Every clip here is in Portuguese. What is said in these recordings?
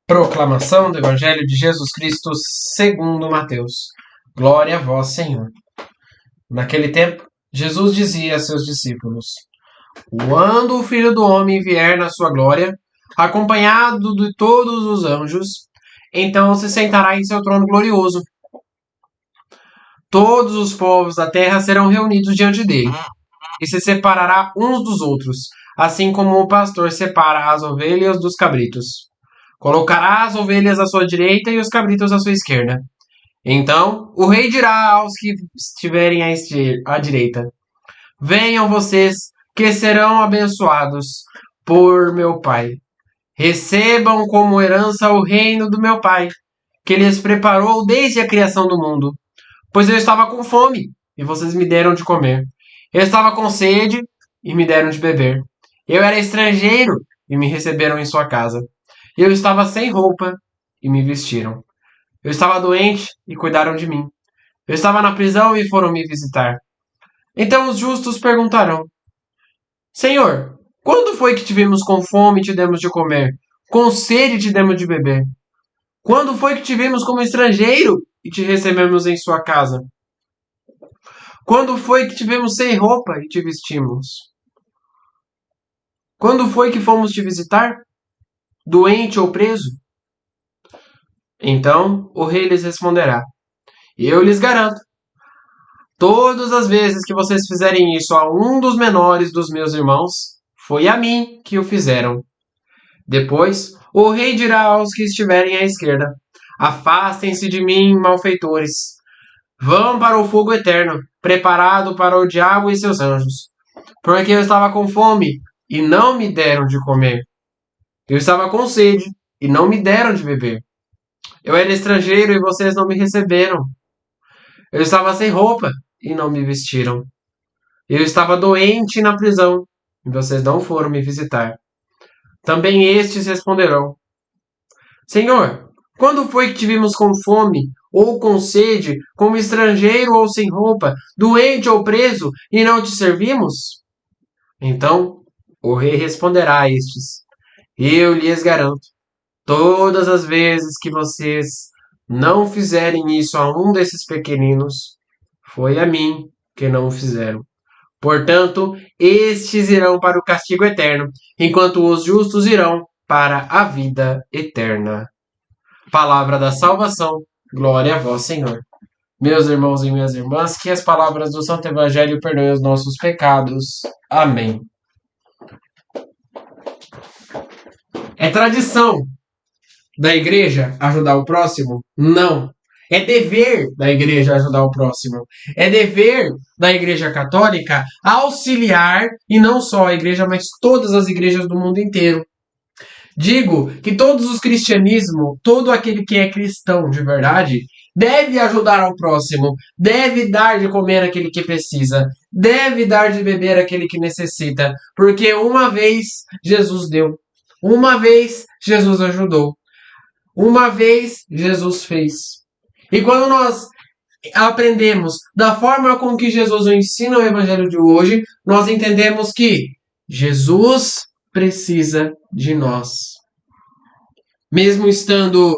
Proclamação do Evangelho de Jesus Cristo segundo Mateus. Glória a vós, Senhor. Naquele tempo, Jesus dizia a seus discípulos: Quando o Filho do Homem vier na sua glória, acompanhado de todos os anjos, então se sentará em seu trono glorioso. Todos os povos da terra serão reunidos diante dele, e se separará uns dos outros, assim como o pastor separa as ovelhas dos cabritos. Colocará as ovelhas à sua direita e os cabritos à sua esquerda. Então o rei dirá aos que estiverem à direita: Venham vocês, que serão abençoados por meu Pai. Recebam como herança o reino do meu Pai, que lhes preparou desde a criação do mundo. Pois eu estava com fome, e vocês me deram de comer. Eu estava com sede, e me deram de beber. Eu era estrangeiro, e me receberam em sua casa. Eu estava sem roupa, e me vestiram. Eu estava doente, e cuidaram de mim. Eu estava na prisão, e foram me visitar. Então os justos perguntarão: Senhor, quando foi que te vimos com fome e te demos de comer? Com sede e te demos de beber? Quando foi que te vimos como estrangeiro e te recebemos em sua casa? Quando foi que te vimos sem roupa e te vestimos? Quando foi que fomos te visitar? Doente ou preso? Então o rei lhes responderá: Eu lhes garanto, todas as vezes que vocês fizerem isso a um dos menores dos meus irmãos, foi a mim que o fizeram. Depois, o rei dirá aos que estiverem à esquerda: Afastem-se de mim, malfeitores. Vão para o fogo eterno, preparado para o diabo e seus anjos. Porque eu estava com fome, e não me deram de comer. Eu estava com sede, e não me deram de beber. Eu era estrangeiro, e vocês não me receberam. Eu estava sem roupa, e não me vestiram. Eu estava doente na prisão, e vocês não foram me visitar. Também estes responderão: Senhor, quando foi que te vimos com fome, ou com sede, como estrangeiro ou sem roupa, doente ou preso, e não te servimos? Então o rei responderá a estes: Eu lhes garanto, todas as vezes que vocês não fizerem isso a um desses pequeninos, foi a mim que não o fizeram. Portanto, estes irão para o castigo eterno, enquanto os justos irão para a vida eterna. Palavra da salvação, glória a vós, Senhor. Meus irmãos e minhas irmãs, que as palavras do Santo Evangelho perdoem os nossos pecados. Amém. É tradição da igreja ajudar o próximo? Não. É dever da igreja ajudar o próximo. É dever da igreja católica auxiliar, e não só a igreja, mas todas as igrejas do mundo inteiro. Digo que todos os cristianismos, todo aquele que é cristão de verdade, deve ajudar ao próximo, deve dar de comer aquele que precisa, deve dar de beber aquele que necessita, porque uma vez Jesus deu, uma vez Jesus ajudou, uma vez Jesus fez. E quando nós aprendemos da forma com que Jesus nos ensina o evangelho de hoje, nós entendemos que Jesus precisa de nós. Mesmo estando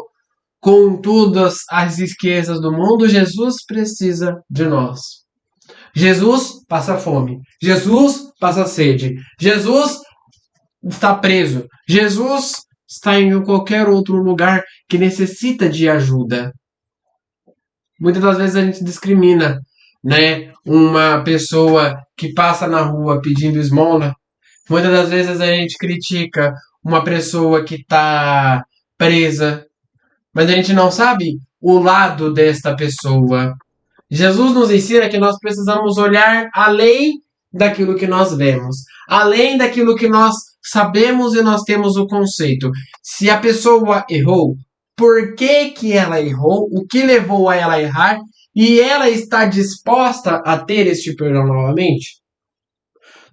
com todas as riquezas do mundo, Jesus precisa de nós. Jesus passa fome. Jesus passa sede. Jesus está preso. Jesus está em qualquer outro lugar que necessita de ajuda. Muitas das vezes a gente discrimina, né, uma pessoa que passa na rua pedindo esmola. Muitas das vezes a gente critica uma pessoa que está presa, mas a gente não sabe o lado desta pessoa. Jesus nos ensina que nós precisamos olhar além daquilo que nós vemos, além daquilo que nós sabemos e nós temos o conceito. Se a pessoa errou, por que que ela errou, o que levou a ela errar, e ela está disposta a ter este perdão novamente?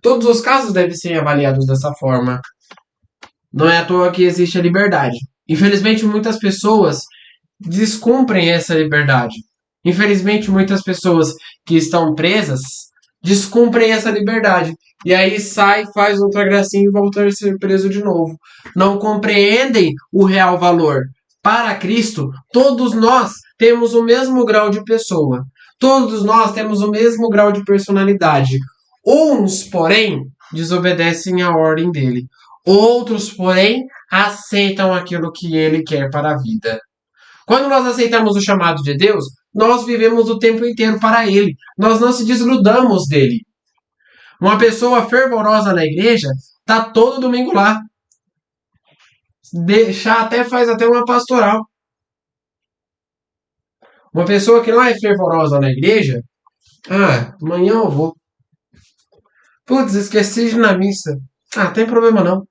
Todos os casos devem ser avaliados dessa forma. Não é à toa que existe a liberdade. Infelizmente, muitas pessoas descumprem essa liberdade. Infelizmente, muitas pessoas que estão presas descumprem essa liberdade. E aí sai, faz outra gracinha e volta a ser preso de novo. Não compreendem o real valor. Para Cristo, todos nós temos o mesmo grau de pessoa. Todos nós temos o mesmo grau de personalidade. Uns, porém, desobedecem à ordem dele. Outros, porém, aceitam aquilo que ele quer para a vida. Quando nós aceitamos o chamado de Deus, nós vivemos o tempo inteiro para Ele. Nós não se desgrudamos dele. Uma pessoa fervorosa na igreja está todo domingo lá. Faz até uma pastoral. Uma pessoa que não é fervorosa na igreja, amanhã eu vou. Putz, esqueci de ir na missa. Tem problema não.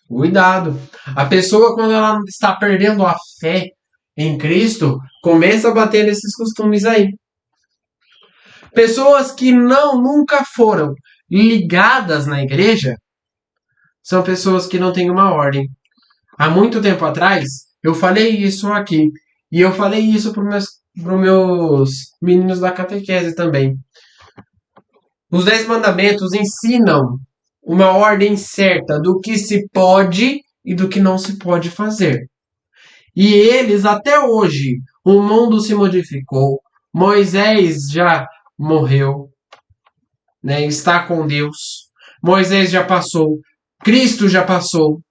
Cuidado. A pessoa, quando ela está perdendo a fé em Cristo, começa a bater nesses costumes aí. Pessoas que nunca foram ligadas na igreja são pessoas que não têm uma ordem. Há muito tempo atrás, eu falei isso aqui. E eu falei isso para meus meninos da catequese também. Os 10 mandamentos ensinam uma ordem certa do que se pode e do que não se pode fazer. E eles, até hoje, o mundo se modificou. Moisés já morreu, né? Está com Deus. Moisés já passou. Cristo já passou.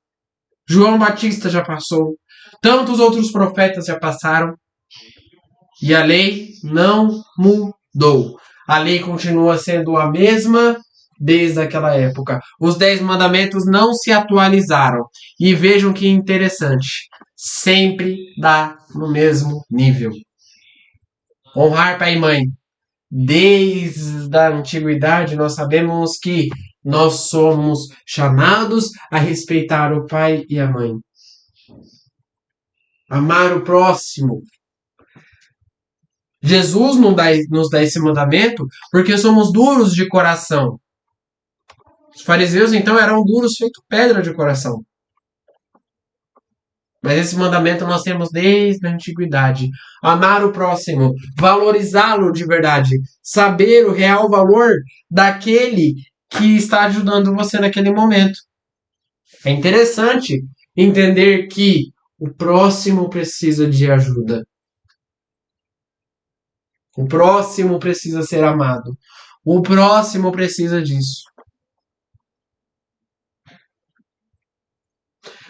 João Batista já passou. Tantos outros profetas já passaram. E a lei não mudou. A lei continua sendo a mesma desde aquela época. Os 10 mandamentos não se atualizaram. E vejam que interessante. Sempre dá no mesmo nível. Honrar pai e mãe. Desde a antiguidade nós sabemos que nós somos chamados a respeitar o pai e a mãe. Amar o próximo. Jesus nos dá esse mandamento porque somos duros de coração. Os fariseus, então, eram duros feito pedra de coração. Mas esse mandamento nós temos desde a antiguidade. Amar o próximo, valorizá-lo de verdade, saber o real valor daquele que está ajudando você naquele momento. É interessante entender que o próximo precisa de ajuda. O próximo precisa ser amado. O próximo precisa disso.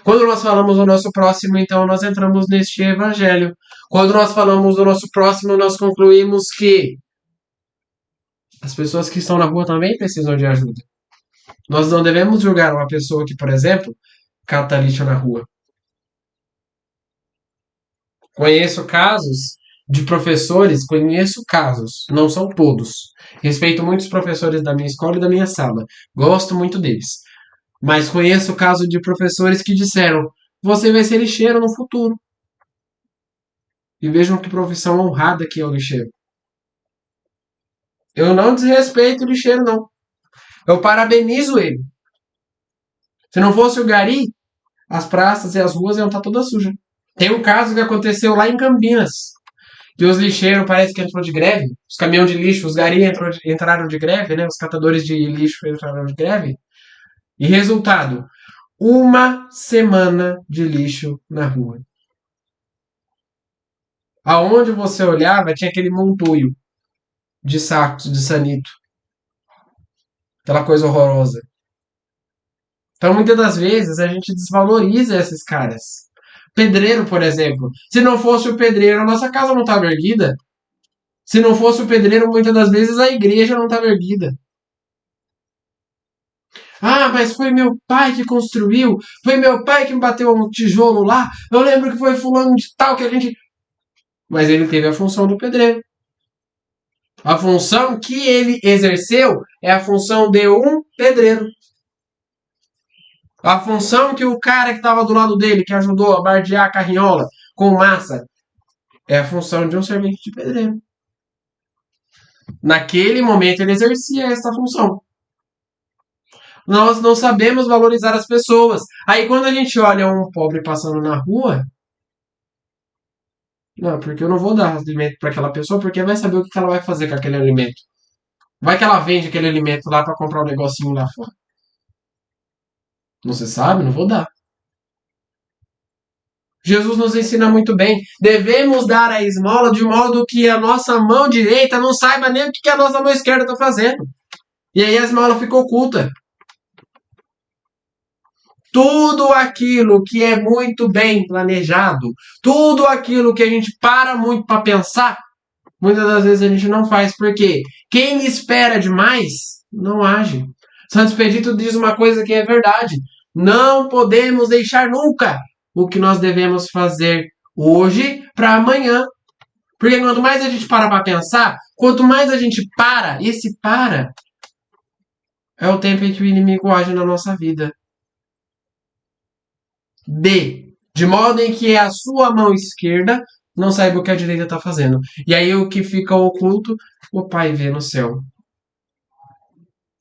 Quando nós falamos do nosso próximo, então nós entramos neste evangelho. Quando nós falamos do nosso próximo, nós concluímos que as pessoas que estão na rua também precisam de ajuda. Nós não devemos julgar uma pessoa que, por exemplo, cata lixo na rua. Conheço casos não são todos. Respeito muitos professores da minha escola e da minha sala. Gosto muito deles. Mas conheço o caso de professores que disseram: você vai ser lixeiro no futuro. E vejam que profissão honrada que é o lixeiro. Eu não desrespeito o lixeiro, não. Eu parabenizo ele. Se não fosse o gari, as praças e as ruas iam estar todas sujas. Tem um caso que aconteceu lá em Campinas. Que os lixeiros parece que entrou de greve. Os caminhões de lixo, os gari entraram de greve, né? Os catadores de lixo entraram de greve. E resultado, 1 semana de lixo na rua. Aonde você olhava tinha aquele montoio de sacos de sanito. Aquela coisa horrorosa. Então, muitas das vezes, a gente desvaloriza esses caras. Pedreiro, por exemplo. Se não fosse o pedreiro, a nossa casa não estava erguida. Se não fosse o pedreiro, muitas das vezes a igreja não estava erguida. Mas foi meu pai que construiu. Foi meu pai que bateu um tijolo lá. Eu lembro que foi fulano de tal que a gente... Mas ele teve a função do pedreiro. A função que ele exerceu é a função de um pedreiro. A função que o cara que estava do lado dele, que ajudou a bardear a carrinhola com massa, é a função de um servente de pedreiro. Naquele momento ele exercia essa função. Nós não sabemos valorizar as pessoas. Aí quando a gente olha um pobre passando na rua, Não, porque eu não vou dar alimento para aquela pessoa, porque vai saber o que ela vai fazer com aquele alimento. Vai que ela vende aquele alimento lá para comprar um negocinho lá fora. Não se sabe, não vou dar. Jesus nos ensina muito bem. Devemos dar a esmola de modo que a nossa mão direita não saiba nem o que a nossa mão esquerda está fazendo. E aí a esmola fica oculta. Tudo aquilo que é muito bem planejado, tudo aquilo que a gente para muito para pensar, muitas das vezes a gente não faz. Porque quem espera demais não age. Santo Expedito diz uma coisa que é verdade. Não podemos deixar nunca o que nós devemos fazer hoje para amanhã. Porque quanto mais a gente para pensar, quanto mais a gente para, esse para é o tempo em que o inimigo age na nossa vida. De modo em que a sua mão esquerda não saiba o que a direita está fazendo. E aí o que fica oculto, o Pai vê no céu.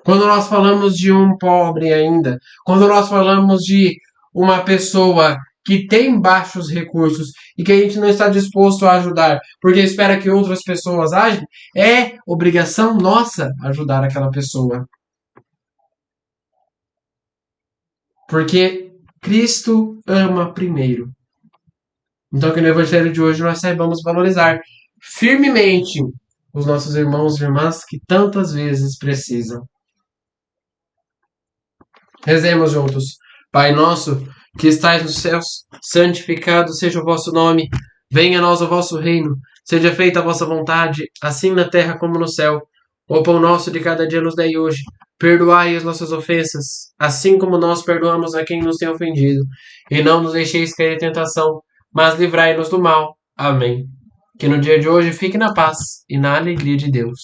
Quando nós falamos de um pobre ainda, quando nós falamos de uma pessoa que tem baixos recursos e que a gente não está disposto a ajudar porque espera que outras pessoas ajam, é obrigação nossa ajudar aquela pessoa. Porque Cristo ama primeiro. Então que no Evangelho de hoje nós saibamos valorizar firmemente os nossos irmãos e irmãs que tantas vezes precisam. Rezemos juntos. Pai nosso, que estais nos céus, santificado seja o vosso nome. Venha a nós o vosso reino. Seja feita a vossa vontade, assim na terra como no céu. O pão nosso de cada dia nos dai hoje. Perdoai as nossas ofensas, assim como nós perdoamos a quem nos tem ofendido. E não nos deixeis cair em tentação, mas livrai-nos do mal. Amém. Que no dia de hoje fique na paz e na alegria de Deus.